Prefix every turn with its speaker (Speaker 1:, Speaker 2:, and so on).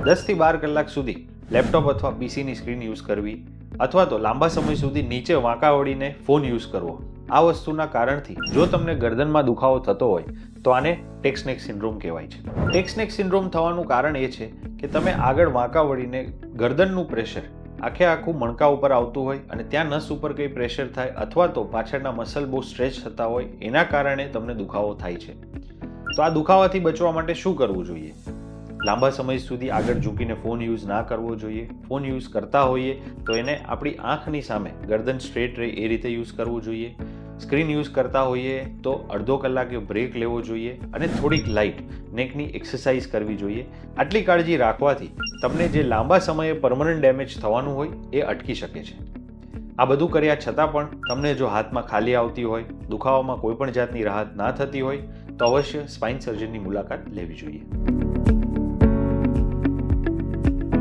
Speaker 1: 10 થી 12 કલાક સુધી લેપટોપ અથવા પીસીની સ્ક્રીન યુઝ કરવી અથવા તો લાંબા સમય સુધી નીચે વાંકા વળીને ફોન યુઝ કરવો, આ વસ્તુના કારણથી જો તમને ગરદનમાં દુખાવો થતો હોય તો આને ટેક્સ નેક સિન્ડ્રોમ કહેવાય છે. ટેક્સ નેક સિન્ડ્રોમ થવાનું કારણ એ છે કે તમે આગળ વાંકા વળીને ગરદનનું પ્રેશર આખું મણકા ઉપર આવતું હોય અને ત્યાં નસ ઉપર કંઈ પ્રેશર થાય અથવા તો પાછળના મસલ બહુ સ્ટ્રેચ થતા હોય એના કારણે તમને દુખાવો થાય છે. તો આ દુખાવાથી બચવા માટે શું કરવું જોઈએ? લાંબા સમય સુધી આગળ ઝૂકીને ફોન યુઝ ના કરવો જોઈએ. ફોન યુઝ કરતા હોઈએ તો એને આપણી આંખની સામે ગરદન સ્ટ્રેટ રહે એ રીતે યુઝ કરવું જોઈએ. સ્ક્રીન યુઝ કરતા હોઈએ તો અડધો કલાકે બ્રેક લેવો જોઈએ અને થોડીક લાઇટ નેકની એક્સરસાઇઝ કરવી જોઈએ. આટલી કાળજી રાખવાથી તમને જે લાંબા સમયે પરમનન્ટ ડેમેજ થવાનું હોય એ અટકી શકે છે. આ બધું કર્યા છતાં પણ તમને જો હાથમાં ખાલી આવતી હોય, દુખાવામાં કોઈ પણ જાતની રાહત ના થતી હોય તો અવશ્ય સ્પાઇન સર્જનની મુલાકાત લેવી જોઈએ.